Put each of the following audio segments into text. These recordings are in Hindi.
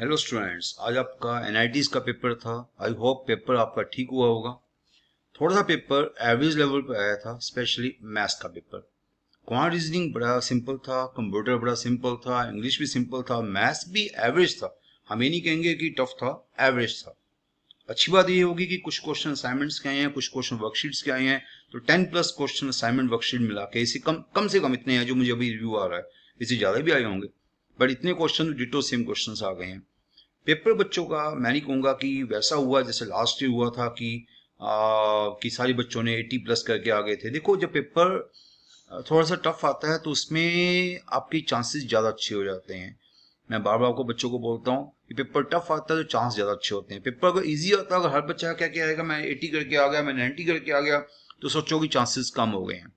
हेलो स्टूडेंट्स, आज आपका एनआईटीज का पेपर था। आई होप पेपर आपका ठीक हुआ होगा। थोड़ा सा पेपर एवरेज लेवल पे आया था, स्पेशली मैथ्स का पेपर। क्वांट रीजनिंग बड़ा सिंपल था, कंप्यूटर बड़ा सिंपल था, इंग्लिश भी सिंपल था, मैथ्स भी एवरेज था। हम ये नहीं कहेंगे कि टफ था, एवरेज था। अच्छी बात ये होगी कि कुछ क्वेश्चन असाइनमेंट्स के आए हैं, कुछ क्वेश्चन वर्कशीट्स के आए हैं। तो 10+ क्वेश्चन असाइनमेंट वर्कशीट मिला के इसे कम से कम इतने हैं जो मुझे अभी रिव्यू आ रहा है। इससे ज़्यादा भी आए होंगे, बट इतने क्वेश्चन डिटो सेम क्वेश्चन आ गए हैं। पेपर बच्चों का मैं नहीं कहूँगा कि वैसा हुआ जैसे लास्ट ईयर हुआ था कि सारे बच्चों ने 80+ करके आ गए थे। देखो, जब पेपर थोड़ा सा टफ आता है तो उसमें आपकी चांसेस ज़्यादा अच्छे हो जाते हैं। मैं बार बार आपको बच्चों को बोलता हूँ कि पेपर टफ आता है तो चांस ज़्यादा अच्छे होते हैं। पेपर अगर इजी आता है, अगर हर बच्चा क्या क्या आएगा, मैं 80 करके आ गया, मैं 90 करके आ गया, तो सोचो कि चांसेस कम हो गए हैं।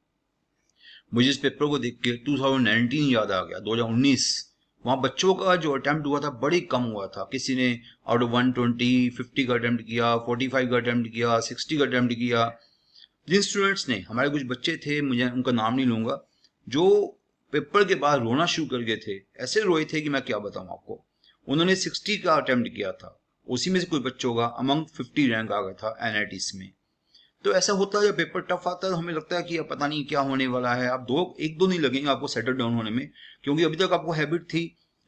मुझे इस पेपर को देख के 2019 याद आ गया, 2019। वहाँ बच्चों का जो अटेम्प्ट हुआ था बड़ी कम हुआ था। किसी ने आउट ऑफ 120 50 का अटेम्प्ट किया, 45 का अटेम्प्ट किया, 60 का अटेम्प्ट किया। जिन स्टूडेंट्स ने, हमारे कुछ बच्चे थे, मुझे उनका नाम नहीं लूंगा, जो पेपर के बाद रोना शुरू कर गए थे। ऐसे रोए थे कि मैं क्या बताऊं आपको। उन्होंने 60 का अटेम्प्ट किया था, उसी में से कुछ बच्चों का अमंग 50 रैंक आ गया था एनआईटीज में। तो ऐसा होता है, जब पेपर टफ आता है तो हमें लगता है कि अब पता नहीं क्या होने वाला है। आप एक दो नहीं लगेंगे आपको सेटल डाउन होने में, क्योंकि अभी तक आपको हैबिट थी।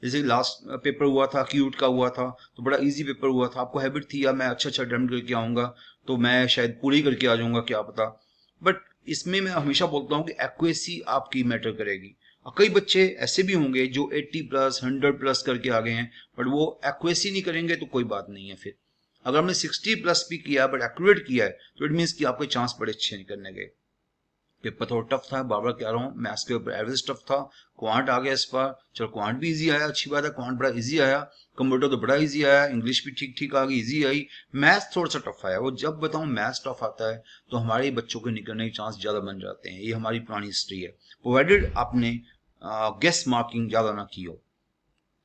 जैसे लास्ट पेपर हुआ था, क्यूट का हुआ था, तो बड़ा इजी पेपर हुआ था। आपको हैबिट थी, अब मैं अच्छा अच्छा अटेम्प्ट करके आऊंगा तो मैं शायद पूरी करके आ जाऊंगा, क्या पता। बट इसमें मैं हमेशा बोलता हूँ कि एक्यूरेसी आपकी मैटर करेगी। और कई बच्चे ऐसे भी होंगे जो 80+ 100+ करके आ गए हैं, बट वो एक्यूरेसी नहीं करेंगे तो कोई बात नहीं है। फिर अगर हमने 60+ भी किया बट एक्यूरेट किया है तो इट मीन्स कि आपके चांस बड़े अच्छे निकलने गए। पेपर थोड़ा टफ था, बार बार कह रहा हूँ, मैथ्स के ऊपर एवरेज टफ था। क्वांट आ गया इस बार, चलो क्वांट भी इजी आया, अच्छी बात है, क्वांट बड़ा इजी आया। कंप्यूटर तो बड़ा इजी आया, इंग्लिश भी ठीक ठीक आ गई, इजी आई। मैथ्स थोड़ा सा टफ आया। वो जब बताऊँ मैथ्स टफ आता है तो हमारे बच्चों के निकलने के चांस ज्यादा बन जाते हैं। ये हमारी पुरानी हिस्ट्री है, प्रोवाइडेड आपने गेस मार्किंग ज्यादा ना की हो।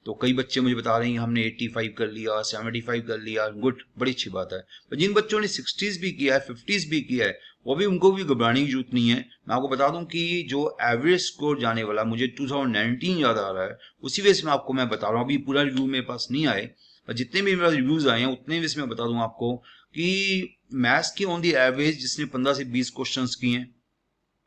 तो कई बच्चे मुझे बता रहे हैं हमने 85 कर लिया, 75 कर लिया, गुड, बड़ी अच्छी बात है। पर जिन बच्चों ने 60s भी किया है, 50s भी किया है, वो भी, उनको भी घबराने की जरूरत नहीं है। मैं आपको बता दूं कि जो एवरेज स्कोर जाने वाला, मुझे 2019 याद आ रहा है, उसी वजह से मैं आपको मैं बता रहा हूँ। अभी पूरा रिव्यू मेरे पास नहीं आए, पर जितने भी मेरे रिव्यूज आए हैं उतने वजह से मैं बता दूंगा आपको कि मैथ्स की ऑन दी एवरेज जिसने 15 से 20 क्वेश्चन किए हैं,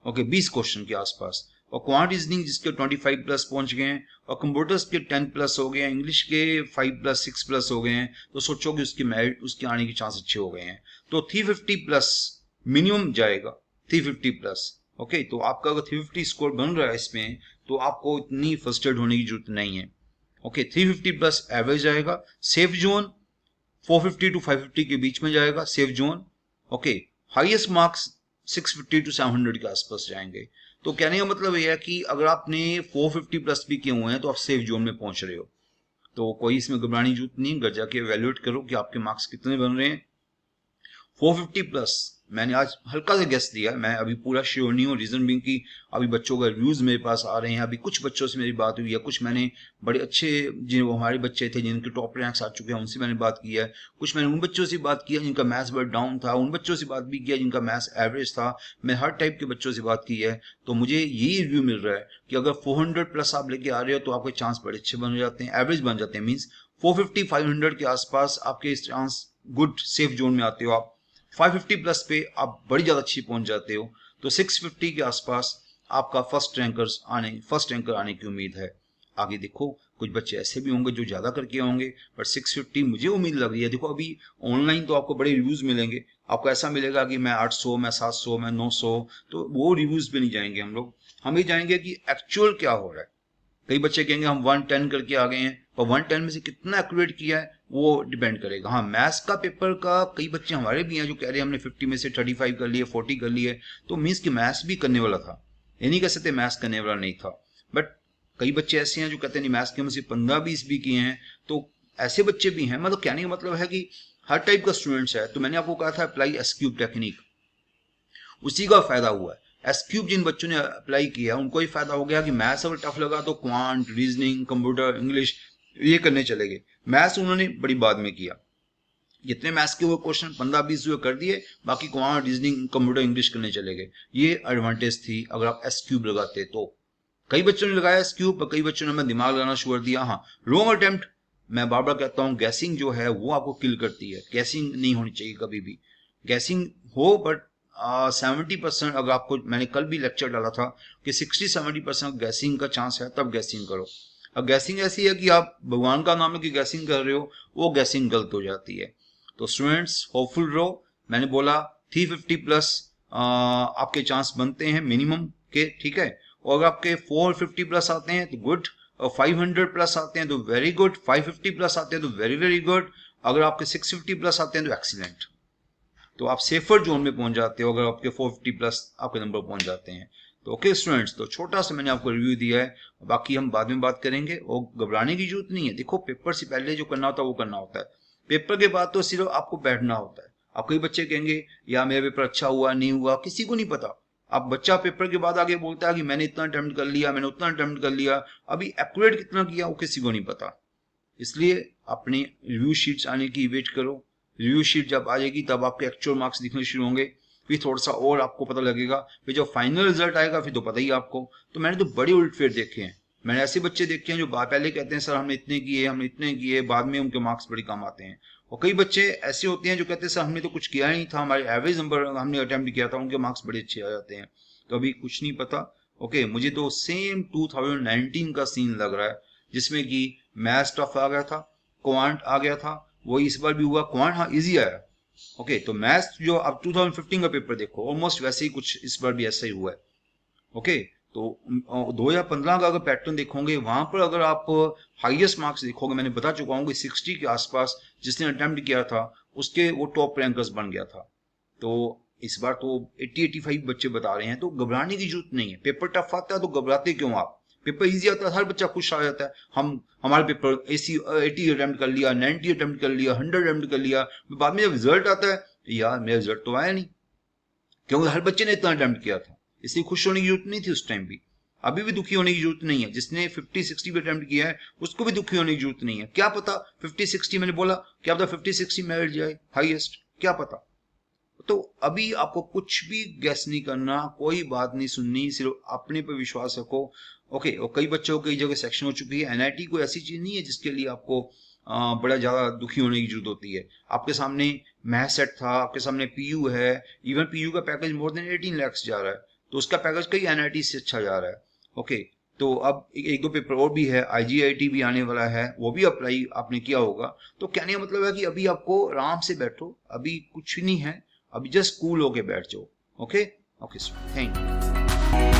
ओके, 20 क्वेश्चन के आसपास, और क्वांट रीजनिंग जिसके 25+ पहुंच गए हैं, और कंप्यूटर्स के 10+ हो गए हैं, इंग्लिश के 5+ 6+ हो गए हैं, तो सोचो कि उसकी मेरिट, उसके आने के चांस अच्छे हो गए हैं। तो 350+ मिनिमम जाएगा, 350+। ओके, तो आपका अगर 350 स्कोर बन रहा है इसमें, तो आपको इतनी फ्रस्ट्रेट होने की जरूरत नहीं है। ओके, 350+ एवरेज आएगा। सेफ जोन 450 टू 550 के बीच में जाएगा, safe zone. Okay, highest marks 650 to 700 के आसपास जाएंगे। तो कहने का मतलब यह है कि अगर आपने 450+ भी किए हुए हैं तो आप सेफ जोन में पहुंच रहे हो। तो कोई इसमें घबराने की जरूरत नहीं, घर जाके एवेल्युएट करो कि आपके मार्क्स कितने बन रहे हैं। 450+, मैंने आज हल्का सा गेस दिया, मैं अभी पूरा श्योर नहीं हूँ। रीजन भी कि अभी बच्चों का रिव्यूज मेरे पास आ रहे हैं, अभी कुछ बच्चों से मेरी बात हुई है, कुछ मैंने बड़े अच्छे, जिन हमारे बच्चे थे जिनके टॉप रैंक्स आ चुके हैं, उनसे मैंने बात की है। कुछ मैंने उन बच्चों से बात किया जिनका मैथ्स बड़ा डाउन था, उन बच्चों से बात भी किया जिनका मैथ्स एवरेज था। मैं हर टाइप के बच्चों से बात की है। तो मुझे यही रिव्यू मिल रहा है कि अगर 400+ आप लेके आ रहे हो तो आपके चांस बड़े अच्छे बन जाते हैं, एवरेज बन जाते हैं। मीन्स 450 500 के आसपास आपके चांस गुड सेफ जोन में आते हो आप। 550+ पे आप बड़ी ज्यादा अच्छी पहुंच जाते हो। तो 650 के आसपास आपका फर्स्ट रैंकर आने की उम्मीद है। आगे देखो, कुछ बच्चे ऐसे भी होंगे जो ज्यादा करके होंगे, पर 650 मुझे उम्मीद लग रही है। देखो, अभी ऑनलाइन तो आपको बड़े रिव्यूज मिलेंगे, आपको ऐसा मिलेगा कि मैं 800, मैं 700, मैं 900, तो वो रिव्यूज पे नहीं जाएंगे हम लोग। हम ये जाएंगे कि एक्चुअल क्या हो रहा है। कई बच्चे कहेंगे हम 110 करके आ गए हैं, पर 110 में से कितना एक्यूरेट किया है वो डिपेंड करेगा। हाँ, मैथ्स का पेपर का कई बच्चे हमारे भी हैं जो कह रहे हैं हमने 50 में से 35 कर लिए, 40 कर लिए। तो मीन्स कि मैथ्स भी करने वाला था, ये नहीं कह सकते मैथ्स करने वाला नहीं था। बट कई बच्चे ऐसे हैं जो कहते हैं नहीं, मैथ्स के में से 15-20 भी किए हैं। तो ऐसे बच्चे भी हैं। मतलब कहने का मतलब है कि हर टाइप का स्टूडेंट्स है। तो मैंने आपको कहा था अप्लाई एस क्यूब टेक्निक, उसी का फायदा हुआ है। एस क्यूब जिन बच्चों ने अप्लाई किया उनको ही फायदा हो गया कि मैथ्स अगर टफ लगा तो क्वांट, रीजनिंग, कंप्यूटर, इंग्लिश ये करने चले गए। मैथ्स उन्होंने बड़ी बाद में किया। जितने मैथ्स के वो क्वेश्चन 15-20 हुए कर दिए, बाकी क्वांट, रीजनिंग, कंप्यूटर, इंग्लिश करने चले गए। ये एडवांटेज थी अगर आप एस क्यूब लगाते तो। कई बच्चों ने लगाया एस क्यूब, पर कई बच्चों ने अपना दिमाग लगाना शुरू कर दिया। हाँ, रॉन्ग अटेम्प्ट मैं बार बार कहता हूँ गैसिंग जो है वो आपको किल करती है। गैसिंग नहीं होनी चाहिए कभी भी। गैसिंग हो बट 70%, अगर आपको, मैंने कल भी लेक्चर डाला था कि 60-70% गैसिंग का चांस है, तब गैसिंग करो। अब गैसिंग ऐसी है कि आप भगवान का नाम है कि गैसिंग कर रहे हो, वो गैसिंग गलत हो जाती है। तो स्टूडेंट्स होपफुल रहो। मैंने बोला 350 प्लस आपके चांस बनते हैं मिनिमम के, ठीक है। और अगर आपके 450 प्लस आते हैं तो गुड, और 500 प्लस आते हैं तो वेरी गुड, 550 प्लस आते हैं तो वेरी वेरी गुड, अगर आपके 650 प्लस आते हैं तो एक्सीलेंट। तो आप सेफर जोन में पहुंच जाते हो अगर आपके 450 प्लस आपके नंबर पहुंच जाते हैं। तो ओके स्टूडेंट्स, तो छोटा सा मैंने आपको रिव्यू दिया है, बाकी हम बाद में बात करेंगे। और घबराने की जरूरत नहीं है। देखो, पेपर से पहले जो करना होता है वो करना होता है, पेपर के बाद तो सिर्फ आपको बैठना होता है। अब कई बच्चे कहेंगे या मेरा पेपर अच्छा हुआ नहीं हुआ, किसी को नहीं पता। अब बच्चा पेपर के बाद आगे बोलता है कि मैंने इतना अटेम्प्ट कर लिया, मैंने उतना अटेम्प्ट कर लिया, अभी एक्यूरेट कितना किया वो किसी को नहीं पता। इसलिए अपनी रिव्यू शीट्स आने की वेट करो। रिव्यू शीट जब आ जाएगी तब आपके एक्चुअल मार्क्स दिखने शुरू होंगे, फिर थोड़ा सा और आपको पता लगेगा। फिर जब फाइनल रिजल्ट आएगा फिर तो पता ही आपको। तो मैंने तो बड़े उलटफेर देखे हैं। मैंने ऐसे बच्चे देखे हैं जो पहले कहते हैं सर हमने इतने किए, हमने इतने किए, बाद में उनके मार्क्स बड़े कम आते हैं। और कई बच्चे ऐसे होते हैं जो कहते हैं सर हमने तो कुछ किया नहीं था, हमारे एवरेज नंबर हमने अटेम्प्ट किया था, उनके मार्क्स बड़े अच्छे आ जाते हैं। तो अभी कुछ नहीं पता। ओके, मुझे तो सेम 2019 का सीन लग रहा है, जिसमें कि मैथ्स टफ आ गया था, क्वांट आ गया था, वही इस बार भी हुआ। क्वांट हाँ इजी आया। ओके, तो मैथ्स जो अब 2015 का पेपर देखो, ऑलमोस्ट वैसे ही कुछ इस बार भी ऐसा ही हुआ है। ओके, तो 2015 का अगर पैटर्न देखोगे, वहां पर अगर आप हाईएस्ट मार्क्स देखोगे, मैंने बता चुका हूँ कि 60 के आसपास जिसने अटेम्प्ट किया था उसके वो टॉप रैंकर्स बन गया था। तो इस बार तो 80-85 बच्चे बता रहे हैं। तो घबराने की जरूरत नहीं है। पेपर टफ आता है तो घबराते क्यों आप? पेपर इजी आता है, हर बच्चा खुश आ जाता है। हमारे पेपर 80 अटेम्प्ट कर लिया, 90 अटेम्प्ट कर लिया, 100 अटेम्प्ट कर लिया। बाद में जब रिजल्ट आता है, यार मेरा रिजल्ट तो आया नहीं, क्योंकि हर बच्चे ने इतना अटेम्प्ट किया था। इसलिए खुश होने की जरूरत नहीं थी उस टाइम भी। अभी भी दुखी होने की जरूरत नहीं है। जिसने 50-60 भी अटेम्प्ट किया है उसको भी दुखी होने की जरूरत नहीं है। क्या पता 50-60, मैंने बोला क्या पता 50-60 मेरिट जाए हाईएस्ट, क्या पता। तो अभी आपको कुछ भी गैस नहीं करना, कोई बात नहीं सुननी, सिर्फ अपने पर विश्वास रखो। ओके, और कई बच्चों को कई जगह सेक्शन हो चुकी है। एनआईटी कोई ऐसी चीज नहीं है जिसके लिए आपको बड़ा ज्यादा दुखी होने की जरूरत होती है। आपके सामने मैथ सेट था, आपके सामने पीयू है, इवन पीयू का पैकेज मोर देन 18 lakhs जा रहा है, तो उसका पैकेज कई एनआईटी से अच्छा जा रहा है। ओके, तो अब एक दो पेपर और भी है, आईजीआईटी भी आने वाला है, वो भी अप्लाई आपने किया होगा। तो कहने का मतलब है कि अभी आपको आराम से बैठो, अभी कुछ नहीं है, अभी जस्ट कूल होके बैठ जाओ। Okay okay, thank you.